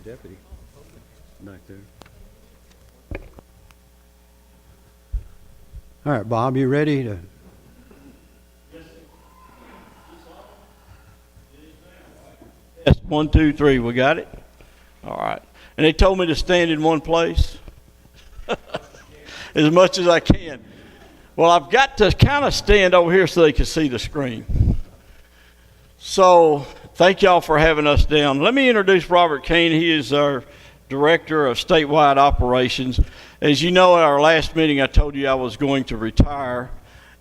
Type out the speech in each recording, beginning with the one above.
deputy back there. All right, Bob, you ready to? Yes, 1, 2, 3. We got it? All right. And they told me to stand in one place as much as I can. Well, I've got to kind of stand over here so they can see the screen. So thank y'all for having us down. Let me introduce Robert Kane. He is our Director of Statewide Operations. As you know, at our last meeting, I told you I was going to retire,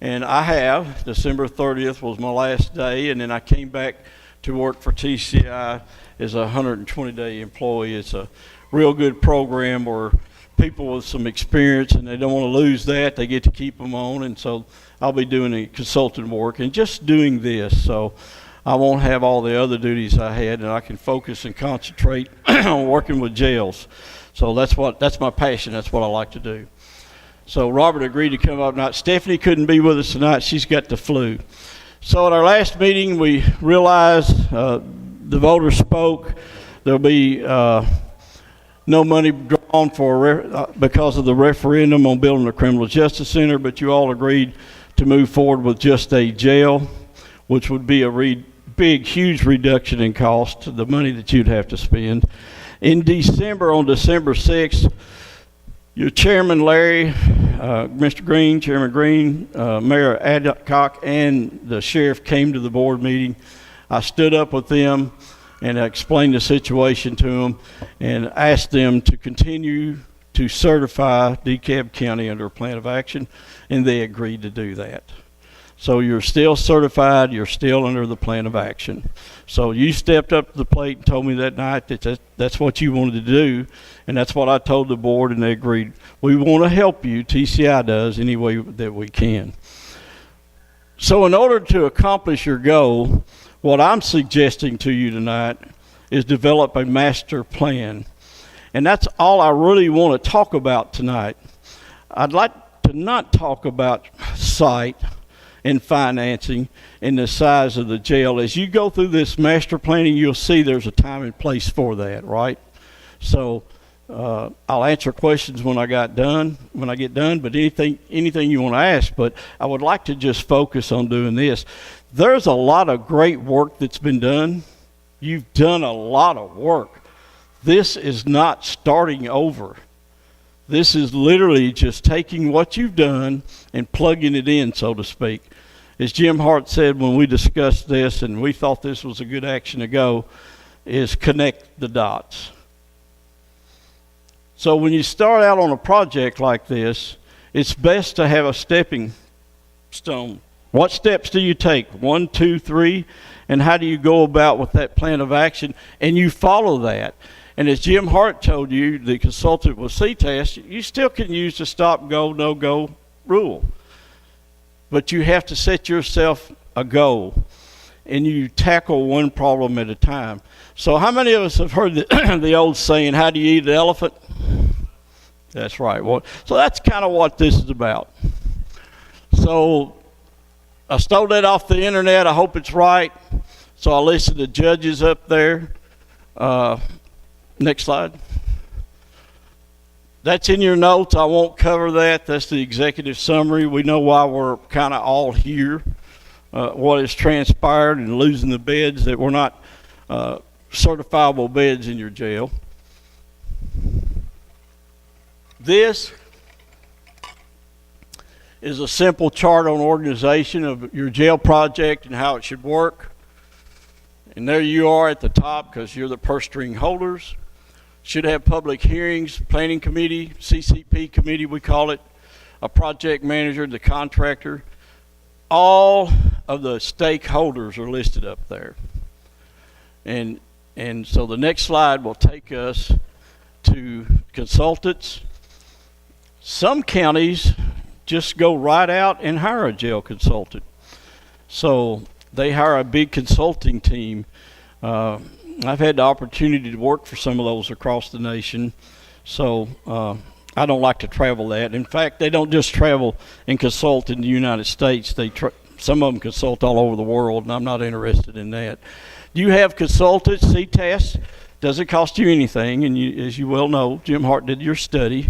and I have. December 30th was my last day, and then I came back to work for TCI as a 120-day employee. It's a real good program where people with some experience, and they don't want to lose that. They get to keep them on, and so I'll be doing the consulting work and just doing this. So I won't have all the other duties I had, and I can focus and concentrate on working with jails. So that's my passion. That's what I like to do. So Robert agreed to come up tonight. Stephanie couldn't be with us tonight. She's got the flu. So at our last meeting, we realized the voters spoke. There'll be no money drawn for because of the referendum on building the criminal justice center, but you all agreed to move forward with just a jail, which would be a big, huge reduction in cost, the money that you'd have to spend. In December, on December 6th, your chairman, Larry, Mr. Green, Chairman Green, Mayor Adcock, and the sheriff came to the board meeting. I stood up with them and I explained the situation to them and asked them to continue to certify DeKalb County under a plan of action, and they agreed to do that. So you're still certified, you're still under the plan of action. So you stepped up to the plate and told me that night that that's what you wanted to do, and that's what I told the board, and they agreed. We want to help you, TCI does, any way that we can. So in order to accomplish your goal, what I'm suggesting to you tonight is develop a master plan. And that's all I really want to talk about tonight. I'd like to not talk about site and financing and the size of the jail. As you go through this master planning, you'll see there's a time and place for that, right? So I'll answer questions when I get done, but anything you want to ask, but I would like to just focus on doing this. There's a lot of great work that's been done. You've done a lot of work. This is not starting over. This is literally just taking what you've done and plugging it in, so to speak. As Jim Hart said when we discussed this, and we thought this was a good action to go, is connect the dots. So when you start out on a project like this, it's best to have a stepping stone. What steps do you take? 1, 2, 3, and how do you go about with that plan of action? And you follow that. And as Jim Hart told you, the consultant with CTAS, you still can use the stop, go, no-go rule. But you have to set yourself a goal, and you tackle one problem at a time. So how many of us have heard the old saying, how do you eat an elephant? That's right. Well, so that's kind of what this is about. So I stole that off the internet. I hope it's right. So I listed the judges up there. Next slide. That's in your notes. I won't cover that. That's the executive summary. We know why we're kind of all here, what has transpired and losing the beds, that we're not certifiable beds in your jail. This is a simple chart on organization of your jail project and how it should work. And there you are at the top because you're the purse string holders. Should have public hearings, planning committee, CCP committee we call it, a project manager, the contractor. All of the stakeholders are listed up there. And so the next slide will take us to consultants. Some counties just go right out and hire a jail consultant. So they hire a big consulting team. I've had the opportunity to work for some of those across the nation, so I don't like to travel that. In fact, they don't just travel and consult in the United States. Some of them consult all over the world, and I'm not interested in that. You have consultants, CTAS. Doesn't cost you anything, and as you well know, Jim Hart did your study.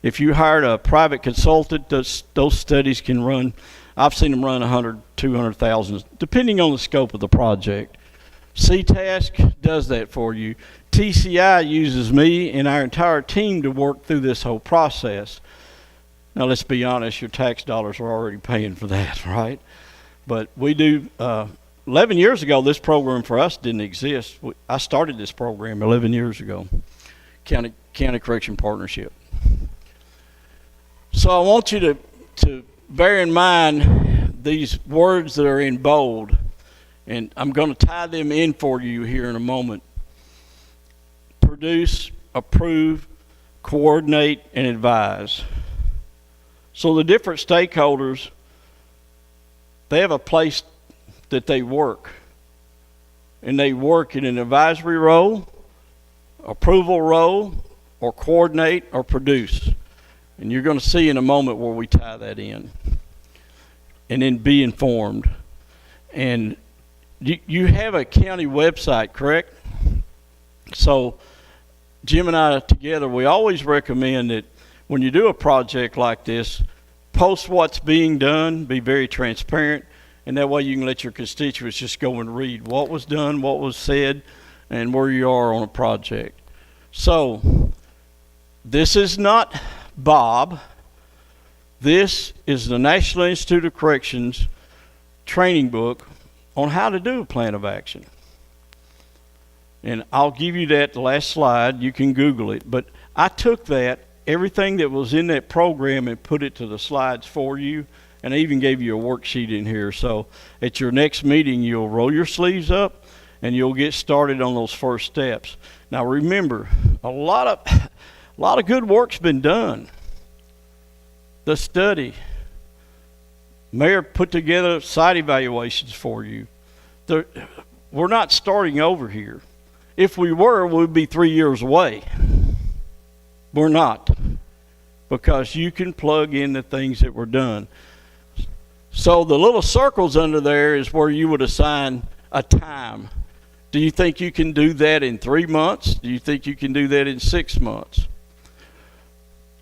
If you hired a private consultant, those studies can run, I've seen them run 100, 200,000, depending on the scope of the project. CTask does that for you. TCI uses me and our entire team to work through this whole process. Now, let's be honest, your tax dollars are already paying for that, right? But we do, 11 years ago, this program for us didn't exist. I started this program 11 years ago, County Correction Partnership. So I want you to bear in mind these words that are in bold, and I'm going to tie them in for you here in a moment. Produce, approve, coordinate, and advise. So the different stakeholders, they have a place that they work. And they work in an advisory role, approval role, or coordinate or produce. And you're going to see in a moment where we tie that in. And then be informed. And you have a county website, correct? So Jim and I together, we always recommend that when you do a project like this, post what's being done, be very transparent, and that way you can let your constituents just go and read what was done, what was said, and where you are on a project. So this is not Bob. This is the National Institute of Corrections training book on how to do a plan of action. And I'll give you that last slide. You can Google it. But I took that, everything that was in that program, and put it to the slides for you. And I even gave you a worksheet in here. So at your next meeting, you'll roll your sleeves up and you'll get started on those first steps. Now remember, a lot of good work's been done. The study. Mayor put together site evaluations for you. We're not starting over here. If we were, we'd be 3 years away. We're not, because you can plug in the things that were done. So the little circles under there is where you would assign a time. Do you think you can do that in 3 months? Do you think you can do that in 6 months?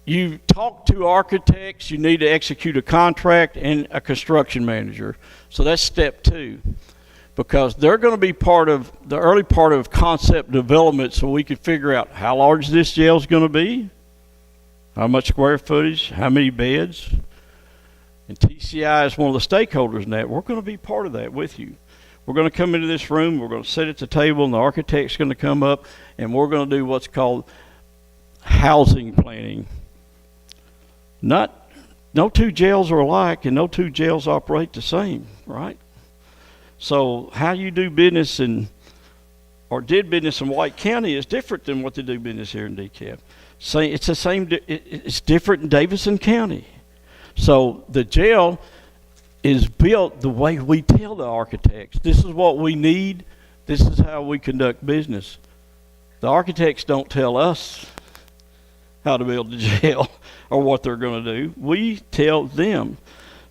You talk to architects, you need to execute a contract, and a construction manager. So that's step 2. Because they're going to be part of the early part of concept development, so we can figure out how large this jail is going to be, how much square footage, how many beds. And TCI is one of the stakeholders in that. We're going to be part of that with you. We're going to come into this room, we're going to sit at the table, and the architect's going to come up, and we're going to do what's called housing planning. No two jails are alike, and no two jails operate the same, right? So how you do business or did business in White County is different than what they do business here in DeKalb. It's the same. It's different in Davidson County. So the jail is built the way we tell the architects. This is what we need. This is how we conduct business. The architects don't tell us how to build the jail or what they're going to do. We tell them.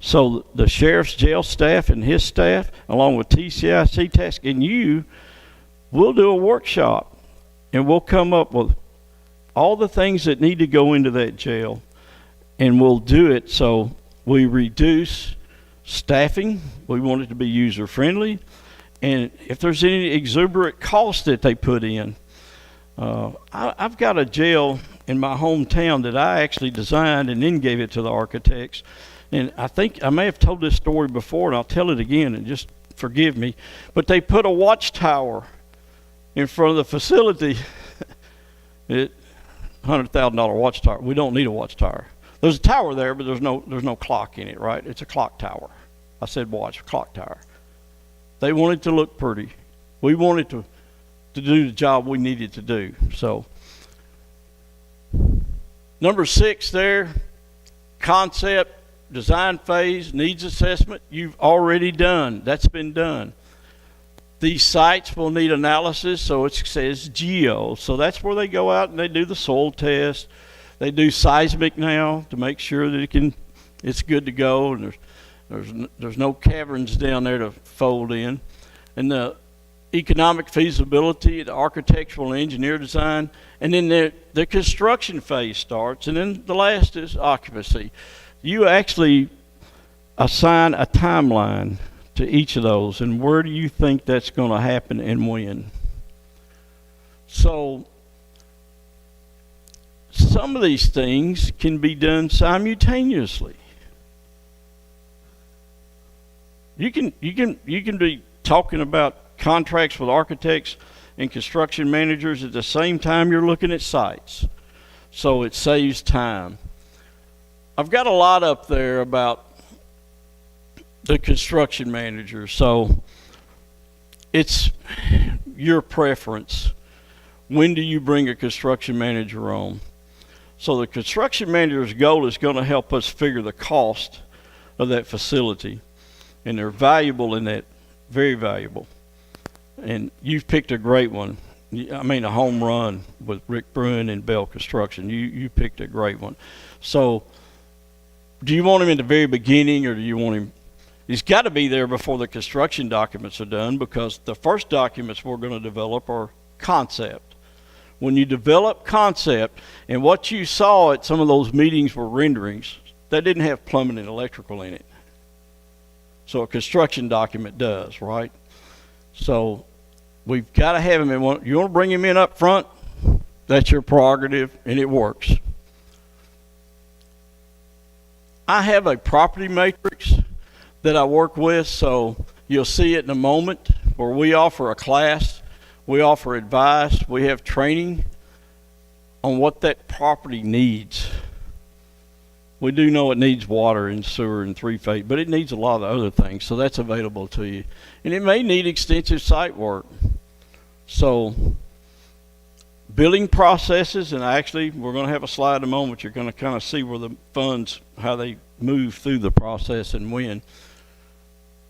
So the sheriff's jail staff and his staff, along with TCI, CTask, and you, we'll do a workshop, and we'll come up with all the things that need to go into that jail, and we'll do it so we reduce staffing. We want it to be user-friendly, and if there's any exuberant cost that they put in, I've got a jail in my hometown that I actually designed and then gave it to the architects. And I think I may have told this story before, and I'll tell it again, and just forgive me. But they put a watchtower in front of the facility. $100,000 watchtower. We don't need a watchtower. There's a tower there, but there's no clock in it, right? It's a clock tower. I said clock tower. They wanted to look pretty. We wanted to do the job we needed to do. So, number 6 there, concept. Design phase, needs assessment, you've already done. That's been done. These sites will need analysis, so it says geo. So that's where they go out and they do the soil test. They do seismic now to make sure that it's good to go, and there's no caverns down there to fold in. And the economic feasibility, the architectural and engineer design, and then the construction phase starts, and then the last is occupancy. You actually assign a timeline to each of those, and where do you think that's going to happen and when? So some of these things can be done simultaneously. You can be talking about contracts with architects and construction managers at the same time you're looking at sites. So it saves time. I've got a lot up there about the construction manager, so it's your preference. When do you bring a construction manager on? So the construction manager's goal is going to help us figure the cost of that facility, and they're valuable in that, very valuable. And you've picked a great one. I mean, a home run with Rick Bruin and Bell Construction. You picked a great one. So do you want him in the very beginning, or do you want him? He's got to be there before the construction documents are done, because the first documents we're going to develop are concept. When you develop concept, and what you saw at some of those meetings were renderings, that didn't have plumbing and electrical in it. So a construction document does, right? So we've got to have him in one. You want to bring him in up front? That's your prerogative, and it works. I have a property matrix that I work with, so you'll see it in a moment, where we offer a class, we offer advice, we have training on what that property needs. We do know it needs water and sewer and three-phase, but it needs a lot of other things, so that's available to you. And it may need extensive site work. So building processes, and actually we're going to have a slide in a moment. You're going to kind of see where the funds, how they move through the process and when.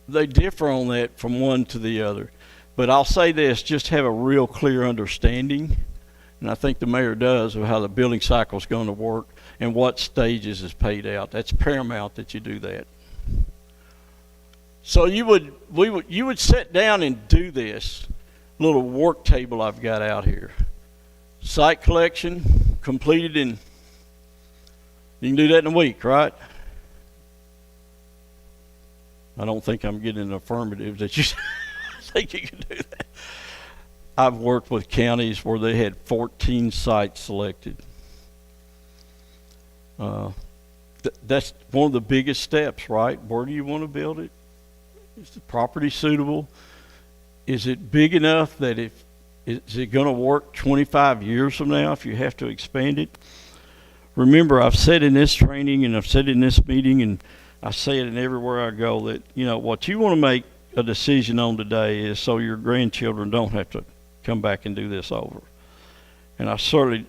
They differ on that from one to the other. But I'll say this, just have a real clear understanding, and I think the mayor does, of how the building cycle is going to work and what stages is paid out. That's paramount that you do that. So you would sit down and do this little work table I've got out here. Site collection completed in, you can do that in a week, right? I don't think I'm getting an affirmative that you think you can do that. I've worked with counties where they had 14 sites selected. That's one of the biggest steps, right? Where do you want to build it? Is the property suitable? Is it big enough that is it going to work 25 years from now if you have to expand it? Remember, I've said in this training, and I've said in this meeting, and I say it in everywhere I go, that, you know, what you want to make a decision on today is so your grandchildren don't have to come back and do this over. And I certainly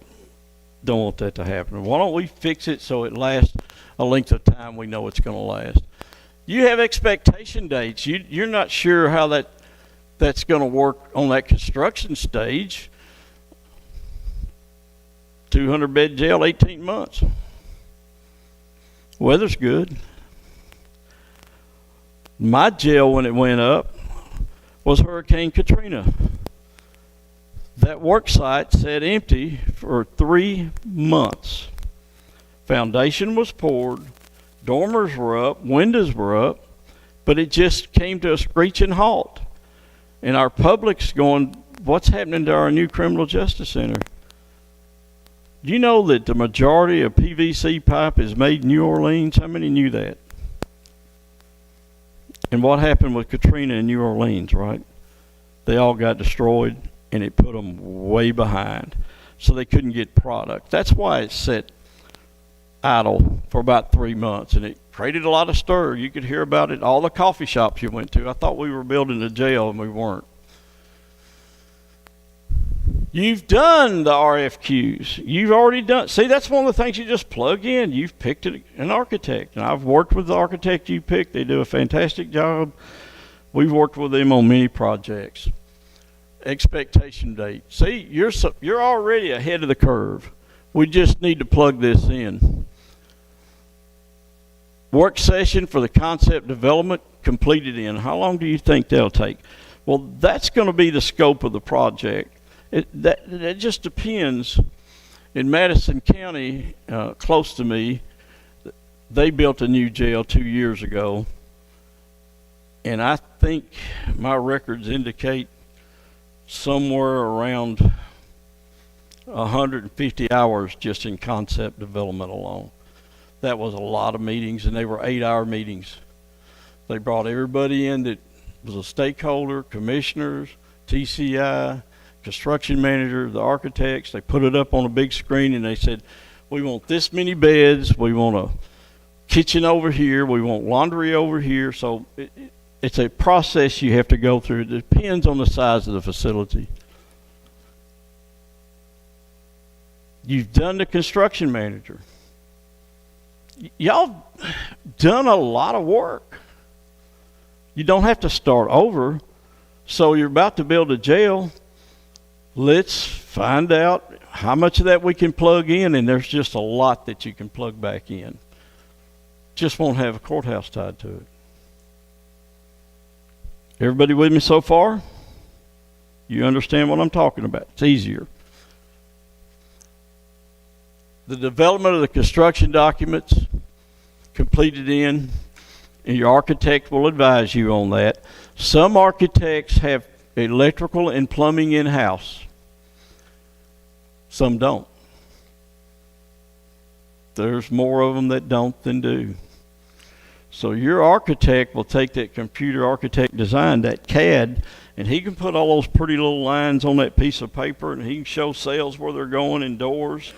don't want that to happen. Why don't we fix it so it lasts a length of time we know it's going to last? You have expectation dates. You're not sure how that's going to work on that construction stage. 200-bed jail, 18 months. Weather's good. My jail, when it went up, was Hurricane Katrina. That work site sat empty for 3 months. Foundation was poured, dormers were up, windows were up, but it just came to a screeching halt. And our public's going, what's happening to our new criminal justice center? Do you know that the majority of PVC pipe is made in New Orleans? How many knew that? And what happened with Katrina in New Orleans, right? They all got destroyed, and it put them way behind. So they couldn't get product. That's why it sat idle for about 3 months, and it created a lot of stir. You could hear about it all the coffee shops you went to. I thought we were building a jail, and we weren't. You've done the RFQs. You've already done. See, that's one of the things you just plug in. You've picked an architect. And I've worked with the architect you picked. They do a fantastic job. We've worked with them on many projects. Expectation date. See, you're already ahead of the curve. We just need to plug this in. Work session for the concept development completed in. How long do you think that'll take? Well, that's going to be the scope of the project. That just depends. In Madison County, close to me, they built a new jail 2 years ago. And I think my records indicate somewhere around 150 hours just in concept development alone. That was a lot of meetings, and they were 8-hour meetings. They brought everybody in that was a stakeholder, commissioners, TCI, construction manager, the architects. They put it up on a big screen and they said, we want this many beds, we want a kitchen over here, we want laundry over here. So it's a process you have to go through. It depends on the size of the facility. You've done the construction manager. Y'all done a lot of work. You don't have to start over. So you're about to build a jail. Let's find out how much of that we can plug in, and there's just a lot that you can plug back in. Just won't have a courthouse tied to it. Everybody with me so far? You understand what I'm talking about. It's easier. The development of the construction documents completed in, and your architect will advise you on that. Some architects have electrical and plumbing in-house. Some don't. There's more of them that don't than do. So your architect will take that computer architect design, that CAD, and he can put all those pretty little lines on that piece of paper, and he can show cells where they're going and doors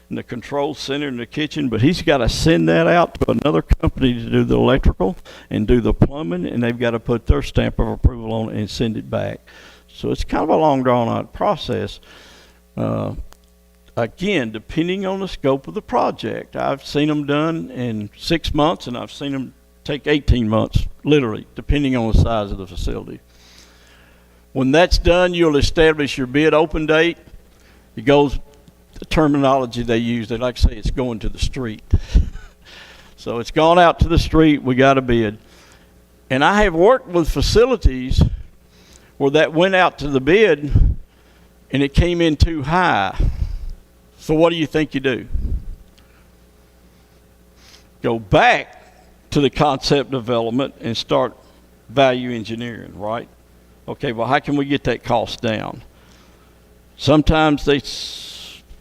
and the control center in the kitchen, but he's got to send that out to another company to do the electrical and do the plumbing, and they've got to put their stamp of approval on it and send it back. So it's kind of a long drawn out process. Again, depending on the scope of the project. I've seen them done in 6 months, and I've seen them take 18 months, literally, depending on the size of the facility. When that's done, you'll establish your bid open date. It goes, the terminology they use, they like to say it's going to the street. So it's gone out to the street, we got a bid. And I have worked with facilities where that went out to the bid and it came in too high. So what do you think you do? Go back to the concept development and start value engineering, right? Okay, well, how can we get that cost down? Sometimes they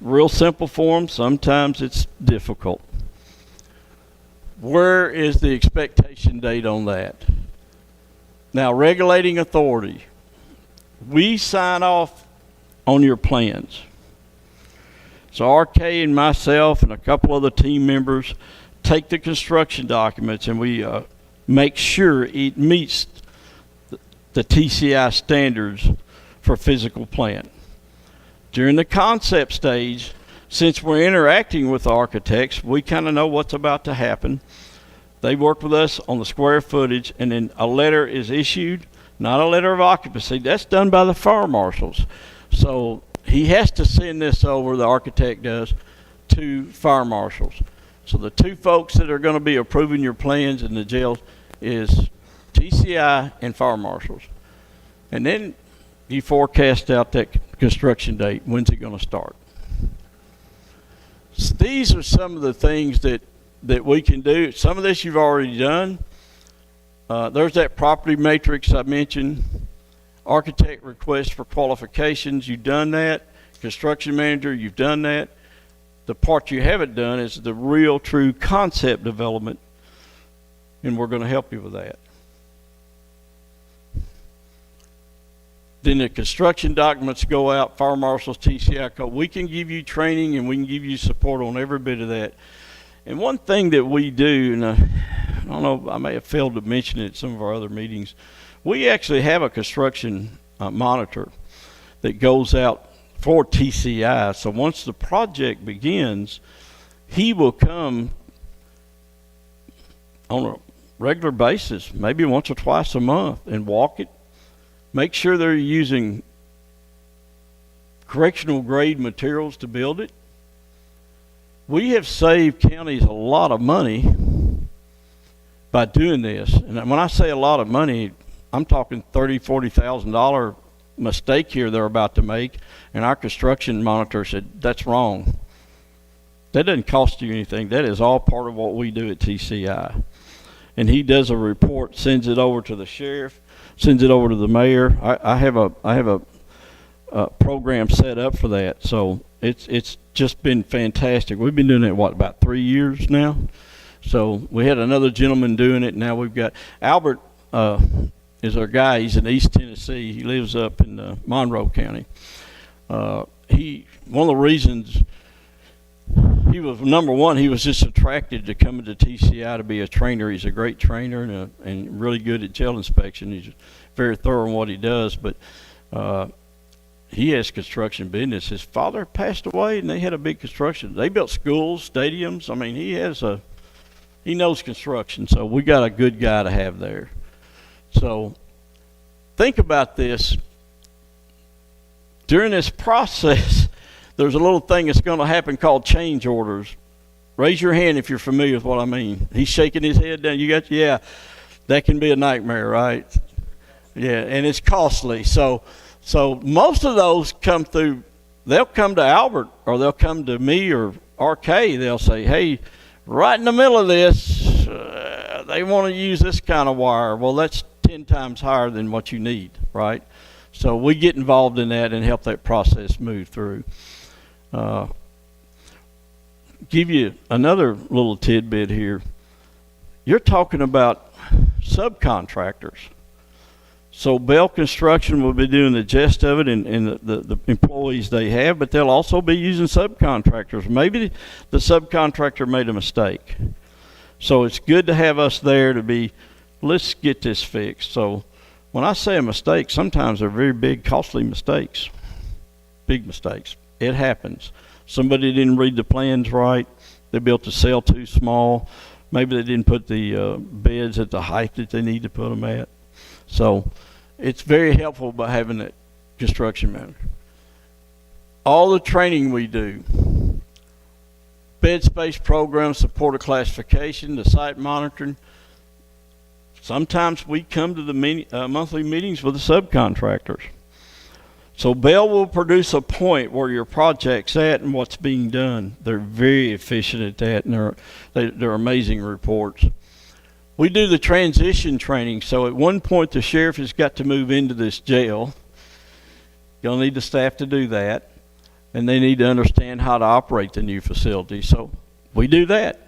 real simple for them, sometimes it's difficult. Where is the expectation date on that? Now, regulating authority. We sign off on your plans. So RK and myself and a couple other team members take the construction documents and we make sure it meets the TCI standards for physical plant. During the concept stage, since we're interacting with architects, we kind of know what's about to happen. They work with us on the square footage, and then a letter is issued, not a letter of occupancy. That's done by the fire marshals. So he has to send this over, the architect does, to fire marshals. So the two folks that are going to be approving your plans in the jail is TCI and fire marshals. And then you forecast out that construction date. When's it going to start? So these are some of the things that we can do. Some of this you've already done. There's that property matrix I mentioned. Architect request for qualifications, you've done that. Construction manager, you've done that. The part you haven't done is the real true concept development, and we're going to help you with that. Then the construction documents go out, fire marshals, TCI code. We can give you training and we can give you support on every bit of that. And one thing that we do, and I don't know, I may have failed to mention it at some of our other meetings, we actually have a construction monitor that goes out for TCI. So once the project begins, he will come on a regular basis, maybe once or twice a month, and walk it. Make sure they're using correctional grade materials to build it. We have saved counties a lot of money by doing this. And when I say a lot of money, I'm talking $30,000-$40,000 mistake here they're about to make, and our construction monitor said, that's wrong. That doesn't cost you anything. That is all part of what we do at TCI. And he does a report, sends it over to the sheriff, sends it over to the mayor. I have a program set up for that, so it's just been fantastic. We've been doing it, about 3 years now? So we had another gentleman doing it. Now we've got Albert is our guy. He's in East Tennessee. He lives up in Monroe County. One of the reasons he was, number one, he was just attracted to coming to TCI to be a trainer. He's a great trainer and really good at jail inspection. He's very thorough in what he does, but he has construction business. His father passed away, and they had a big construction. They built schools, stadiums. I mean, he knows construction, so we got a good guy to have there. So think about this. During this process, there's a little thing that's going to happen called change orders. Raise your hand if you're familiar with what I mean. He's shaking his head down. Yeah, that can be a nightmare, right? Yeah, and it's costly. So most of those come through. They'll come to Albert, or they'll come to me or RK. They'll say, hey, right in the middle of this, they want to use this kind of wire. Well, that's 10 times higher than what you need, right? So we get involved in that and help that process move through. Give you another little tidbit here. You're talking about subcontractors. So Bell Construction will be doing the gist of it and the employees they have, but they'll also be using subcontractors. Maybe the subcontractor made a mistake. So it's good to have us there to be, let's get this fixed. So when I say a mistake, sometimes they're very big, costly mistakes. Big mistakes. It happens. Somebody didn't read the plans right. They built the cell too small. Maybe they didn't put the beds at the height that they need to put them at. So it's very helpful by having that construction manager. All the training we do, bed space program, supported classification, the site monitoring. Sometimes we come to the monthly meetings with the subcontractors. So Bell will produce a point where your project's at and what's being done. They're very efficient at that, and they're amazing reports. We do the transition training. So at one point, the sheriff has got to move into this jail. You'll need the staff to do that, and they need to understand how to operate the new facility. So we do that.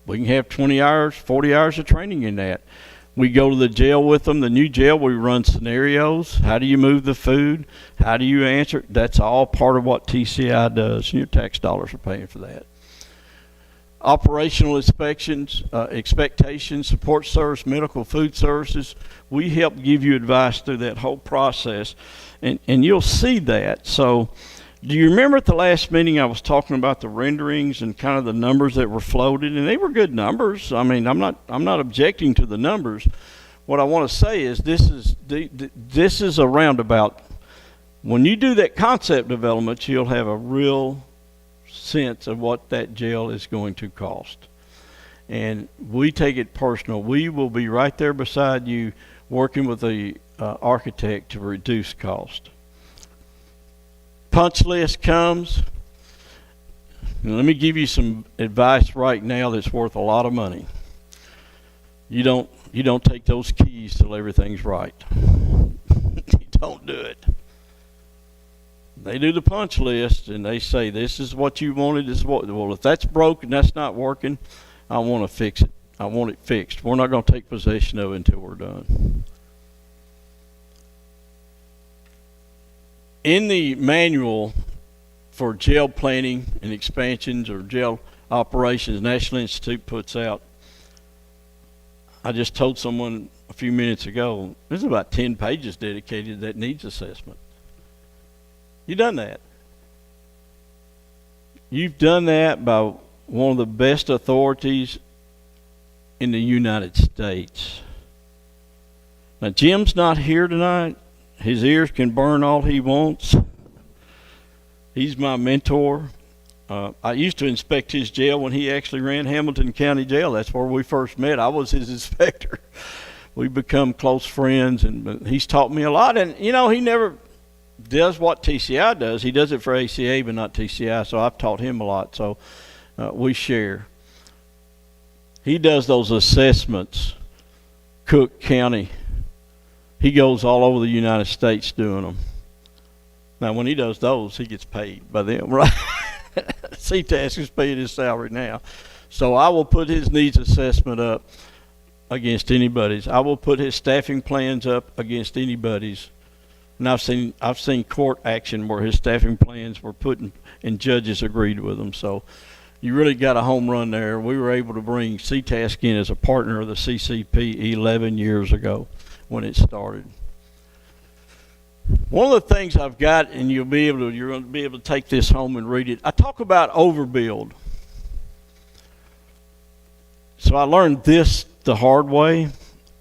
We can have 20 hours, 40 hours of training in that. We go to the jail with them, the new jail. We run scenarios. How do you move the food? How do you answer? That's all part of what TCI does, and your tax dollars are paying for that. Operational inspections, expectations, support service, medical food services. We help give you advice through that whole process, and you'll see that. So do you remember at the last meeting I was talking about the renderings and kind of the numbers that were floated, and they were good numbers. I mean, I'm not objecting to the numbers. What I want to say is this is a roundabout. When you do that concept development, you'll have a real sense of what that jail is going to cost. And we take it personal. We will be right there beside you working with the architect to reduce cost. Punch list comes. And let me give you some advice right now that's worth a lot of money. You don't take those keys till everything's right. You don't do it. They do the punch list and they say, this is what you wanted, this is what, well, if that's broken, that's not working, I want to fix it. I want it fixed. We're not going to take possession of it until we're done. In the manual for jail planning and expansions or jail operations, National Institute puts out, I just told someone a few minutes ago, there's about 10 pages dedicated to that needs assessment. You've done that. You've done that by one of the best authorities in the United States. Now, Jim's not here tonight. His ears can burn all he wants. He's my mentor. I used to inspect his jail when he actually ran Hamilton County Jail. That's where we first met. I was his inspector. we've become close friends, and he's taught me a lot. And, you know, he never does what TCI does. He does it for ACA, but not TCI, so I've taught him a lot. So we share. He does those assessments, Cook County. He goes all over the United States doing them. Now, when he does those, he gets paid by them, right? CTASC is paying his salary now. So I will put his needs assessment up against anybody's. I will put his staffing plans up against anybody's. And I've seen court action where his staffing plans were put in, and judges agreed with them. So you really got a home run there. We were able to bring CTASC in as a partner of the CCP 11 years ago when it started. One of the things I've got, and you're going to be able to take this home and read it. I talk about overbuild. So I learned this the hard way.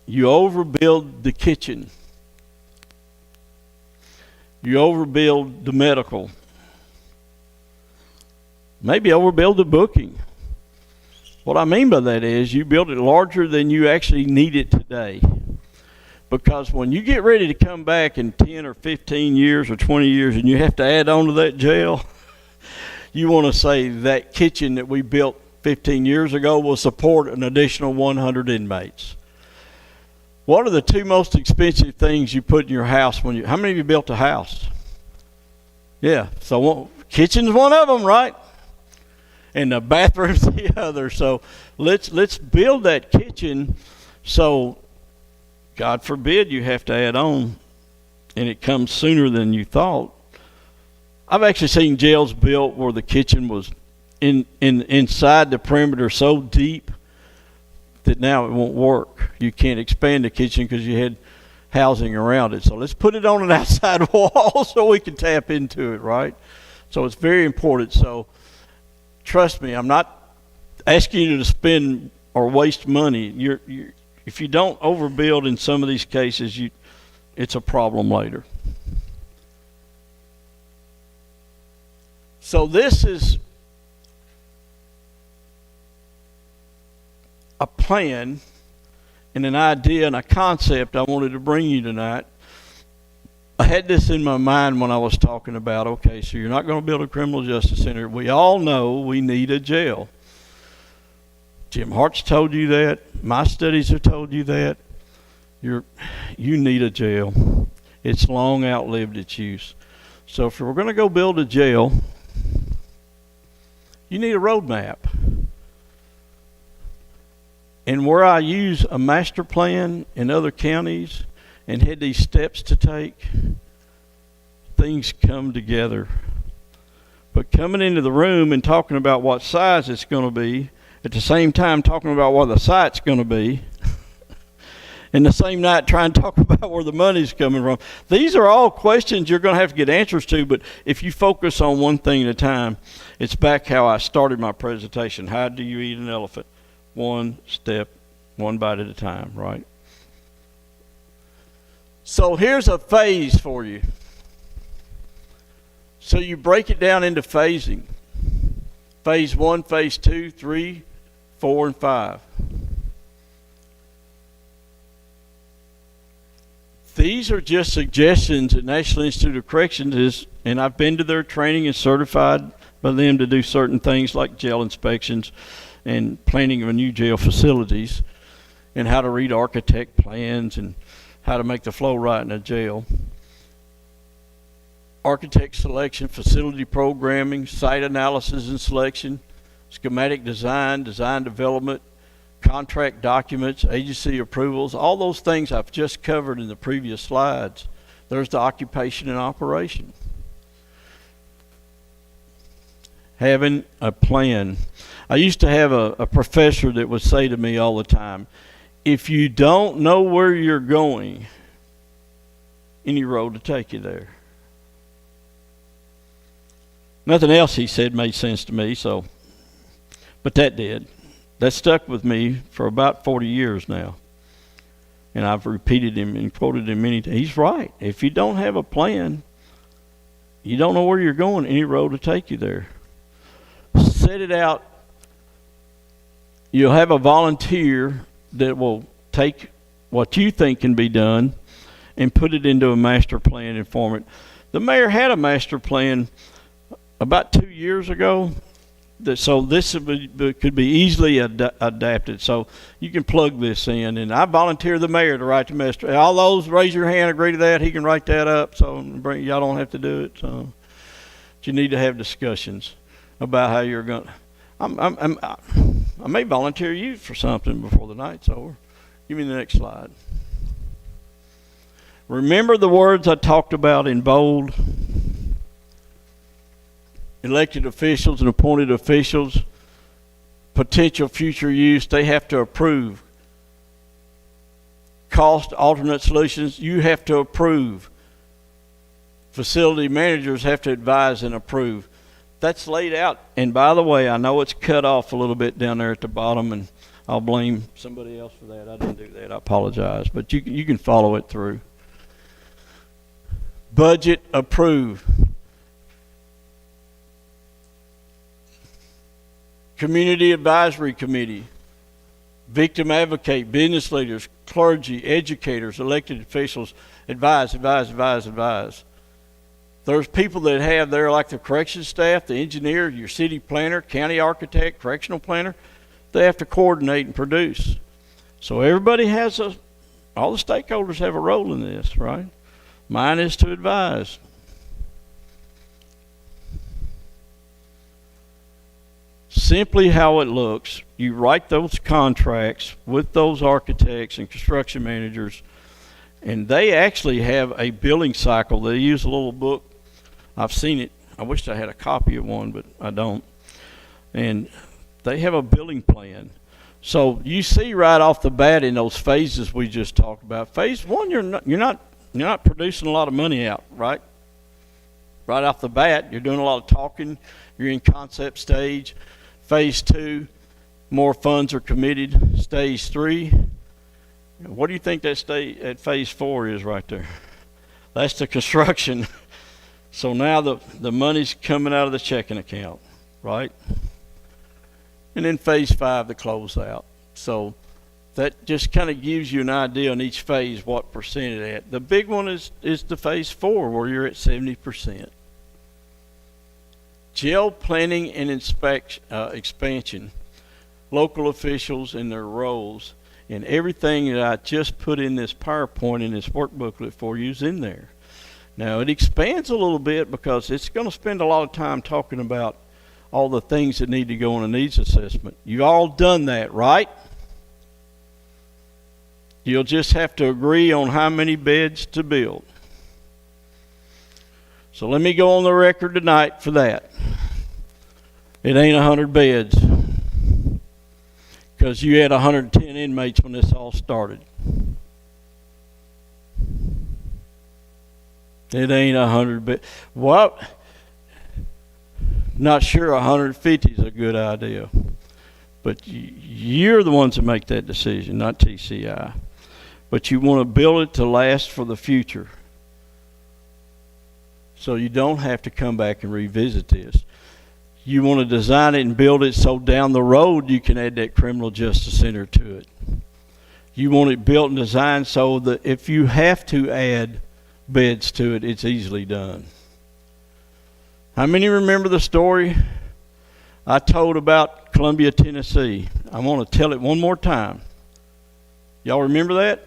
You overbuild the kitchen. You overbuild the medical. Maybe overbuild the booking. What I mean by that is you build it larger than you actually need it today. Because when you get ready to come back in 10 or 15 years or 20 years and you have to add on to that jail, you want to say that kitchen that we built 15 years ago will support an additional 100 inmates. What are the two most expensive things you put in your house how many of you built a house? Yeah, so kitchen's one of them, right? And the bathroom's the other. So let's build that kitchen so God forbid you have to add on and it comes sooner than you thought. I've actually seen jails built where the kitchen was inside the perimeter so deep that now it won't work. You can't expand the kitchen because you had housing around it. So let's put it on an outside wall so we can tap into it, right? So it's very important. So trust me, I'm not asking you to spend or waste money. If you don't overbuild in some of these cases, it's a problem later. So this is a plan and an idea and a concept I wanted to bring you tonight. I had this in my mind when I was talking about, okay, so you're not going to build a criminal justice center. We all know we need a jail. Jim Hart's told you that. My studies have told you that. You need a jail. It's long outlived its use. So if we're going to go build a jail, you need a roadmap. And where I use a master plan in other counties and had these steps to take, things come together. But coming into the room and talking about what size it's going to be, at the same time talking about what the site's going to be, and the same night trying to talk about where the money's coming from. These are all questions you're going to have to get answers to, but if you focus on one thing at a time, it's back how I started my presentation. How do you eat an elephant? One step, one bite at a time, right? So here's a phase for you. So you break it down into phasing. Phase 1, phase 2, 3, 4, and 5. These are just suggestions that National Institute of Corrections is, and I've been to their training and certified by them to do certain things like jail inspections and planning of new jail facilities and how to read architect plans and how to make the flow right in a jail. Architect selection, facility programming, site analysis and selection, schematic design, design development, contract documents, agency approvals, all those things I've just covered in the previous slides. There's the occupation and operation. Having a plan. I used to have a professor that would say to me all the time, if you don't know where you're going, any road to take you there. Nothing else he said made sense to me, but that did. That stuck with me for about 40 years now. And I've repeated him and quoted him many times. He's right. If you don't have a plan, you don't know where you're going, any road to take you there. Set it out. You'll have a volunteer that will take what you think can be done and put it into a master plan and form it. The mayor had a master plan about 2 years ago, so this could be easily adapted. So you can plug this in, and I volunteer the mayor to write the master. All those raise your hand, agree to that. He can write that up. So y'all don't have to do it. So but you need to have discussions about how you're going. I may volunteer you for something before the night's over. Give me the next slide. Remember the words I talked about in bold. Elected officials and appointed officials, potential future use, they have to approve. Cost alternate solutions, you have to approve. Facility managers have to advise and approve. That's laid out. And by the way, I know it's cut off a little bit down there at the bottom, and I'll blame somebody else for that. I didn't do that. I apologize. But you can follow it through. Budget approve. Community Advisory Committee, victim advocate, business leaders, clergy, educators, elected officials, advise. There's people that have there like the corrections staff, the engineer, your city planner, county architect, correctional planner. They have to coordinate and produce. So everybody has all the stakeholders have a role in this, right? Mine is to advise. Simply how it looks, you write those contracts with those architects and construction managers, and they actually have a billing cycle. They use a little book. I've seen it. I wish I had a copy of one, but I don't. And they have a billing plan. So you see right off the bat in those phases we just talked about. Phase one, you're not producing a lot of money out, right? Right off the bat, you're doing a lot of talking. You're in concept stage. Phase two, more funds are committed. Stage three, what do you think that phase four is right there? That's the construction. So now the money's coming out of the checking account, right? And then phase five, the closeout. So that just kind of gives you an idea on each phase what percent it at. The big one is the phase four, where you're at 70%. Jail planning and expansion, local officials and their roles, and everything that I just put in this PowerPoint in this work booklet for you is in there. Now it expands a little bit because it's going to spend a lot of time talking about all the things that need to go in a needs assessment. You all done that, right? You'll just have to agree on how many beds to build. So let me go on the record tonight for that. It ain't 100 beds, because you had 110 inmates when this all started. It ain't 100 beds. Well, not sure 150 is a good idea, but you're the ones that make that decision, not TCI. But you want to build it to last for the future, so you don't have to come back and revisit this. You want to design it and build it so down the road you can add that criminal justice center to it. You want it built and designed so that if you have to add beds to it, it's easily done. How many remember the story I told about Columbia, Tennessee? I want to tell it one more time. Y'all remember that?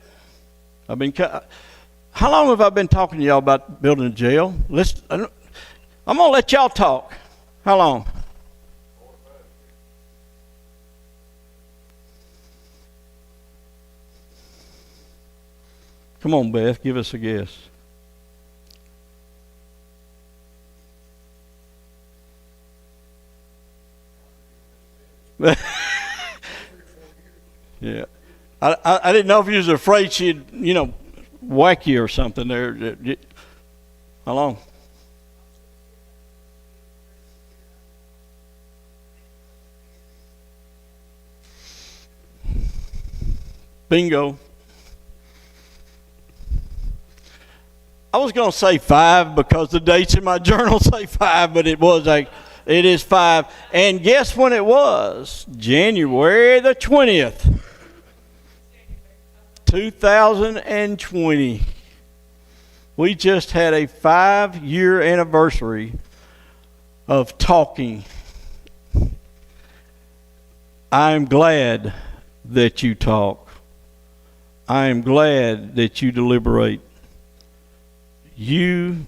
How long have I been talking to y'all about building a jail? I'm going to let y'all talk. How long? Come on, Beth, give us a guess. Yeah. I didn't know if you was afraid she'd, whack you or something there. How long? Bingo. I was going to say 5 because the dates in my journal say 5, but it is 5. And guess when it was? January the 20th. 2020. We just had a 5-year anniversary of talking. I am glad that you talk. I am glad that you deliberate. You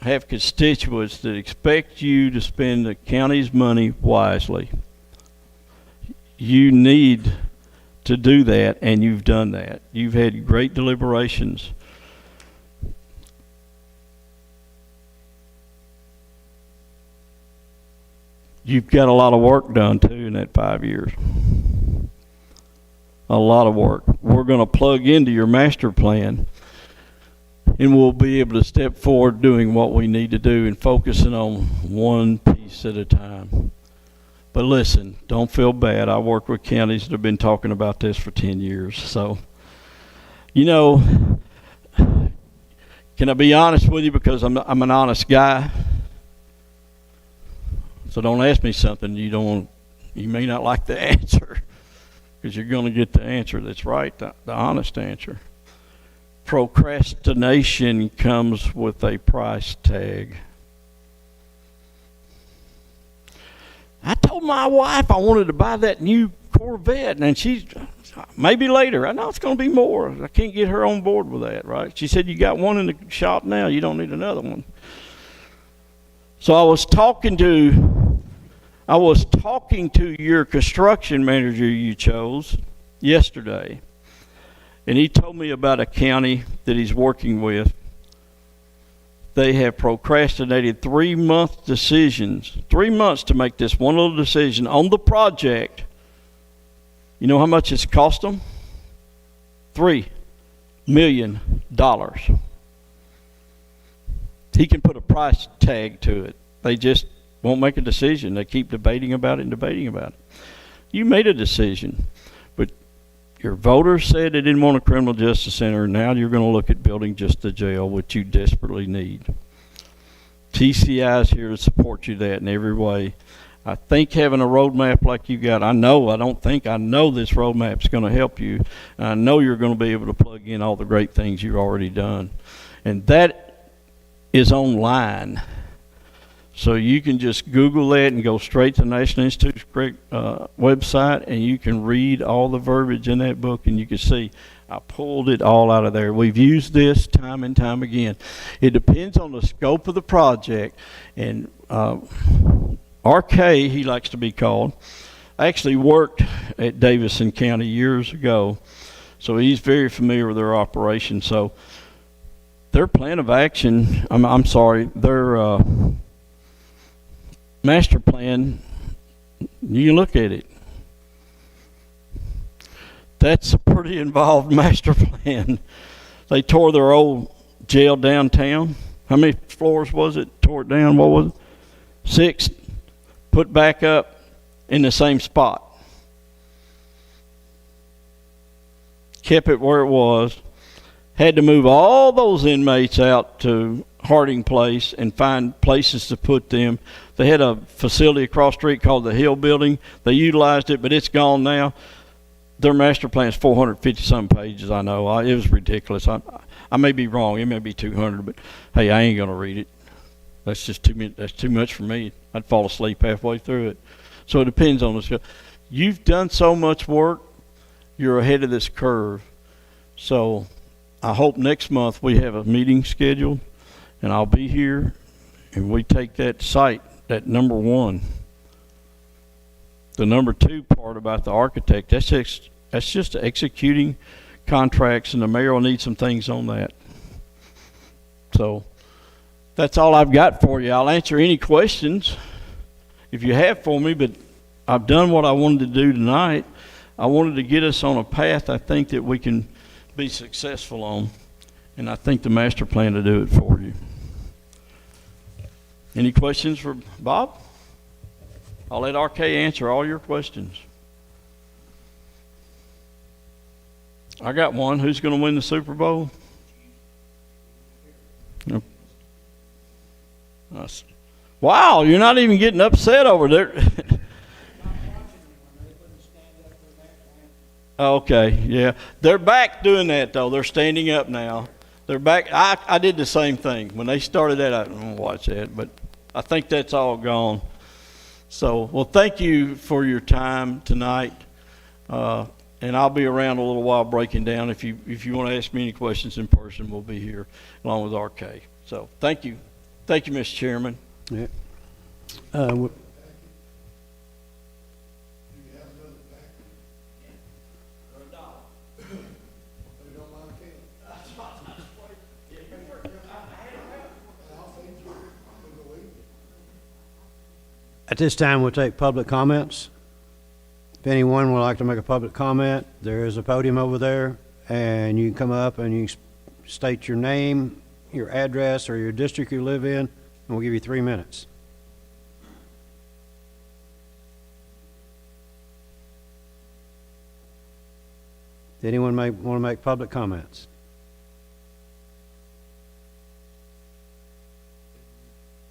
have constituents that expect you to spend the county's money wisely. You need to do that, and you've done that. You've had great deliberations. You've got a lot of work done too in that 5 years. A lot of work. We're going to plug into your master plan, and we'll be able to step forward doing what we need to do and focusing on one piece at a time. But listen, don't feel bad. I work with counties that have been talking about this for 10 years. So, you know, can I be honest with you, because I'm an honest guy? So don't ask me something you may not like the answer, because you're going to get the answer that's right, the honest answer. Procrastination comes with a price tag. I told my wife I wanted to buy that new Corvette, and she's, maybe later. I know it's going to be more. I can't get her on board with that, right? She said, you got one in the shop now, you don't need another one. So I was talking to your construction manager you chose yesterday, and he told me about a county that he's working with. They have procrastinated 3-month decisions, 3 months to make this one little decision on the project. You know how much it's cost them? $3 million. He can put a price tag to it. They just won't make a decision. They keep debating about it and debating about it. You made a decision, but your voters said they didn't want a criminal justice center. Now you're going to look at building just a jail, which you desperately need. TCI is here to support you that in every way. I think having a roadmap like you got, I know this roadmap is going to help you. And I know you're going to be able to plug in all the great things you've already done. And that is online. So you can just Google that and go straight to the National Institute's website, and you can read all the verbiage in that book, and you can see I pulled it all out of there. We've used this time and time again. It depends on the scope of the project. And RK, he likes to be called, actually worked at Davidson County years ago, so he's very familiar with their operation. So their plan of action, their master plan, you can look at it. That's a pretty involved master plan. They tore their old jail downtown. How many floors was it? Tore it down, what was it? 6, put back up in the same spot. Kept it where it was. Had to move all those inmates out to Harding Place and find places to put them. They had a facility across the street called the Hill Building. They utilized it, but it's gone now. Their master plan is 450-some pages, I know. It was ridiculous. I may be wrong. It may be 200, but hey, I ain't going to read it. That's just that's too much for me. I'd fall asleep halfway through it. So it depends on the. You've done so much work. You're ahead of this curve. So I hope next month we have a meeting scheduled, and I'll be here, and we take that site, that number 1. The number 2 part about the architect, that's just executing contracts, and the mayor will need some things on that. So that's all I've got for you. I'll answer any questions if you have for me, but I've done what I wanted to do tonight. I wanted to get us on a path I think that we can be successful on, and I think the master plan to do it for you. Any questions for Bob? I'll let RK answer all your questions. I got one. Who's going to win the Super Bowl? Yep. Wow, you're not even getting upset over there. Okay, yeah. They're back doing that, though. They're standing up now. They're back. I did the same thing. When they started that, I didn't watch that, but I think that's all gone. So, well, thank you for your time tonight. And I'll be around a little while breaking down. If you want to ask me any questions in person, we'll be here along with RK. So, thank you. Thank you, Mr. Chairman. Yeah. At this time, we'll take public comments. If anyone would like to make a public comment, there is a podium over there, and you can come up and you state your name, your address, or your district you live in, and we'll give you 3 minutes. Does anyone want to make public comments?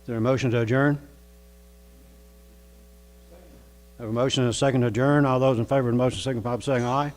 Is there a motion to adjourn? Have a motion and a second to adjourn. All those in favor of the motion signify by saying aye.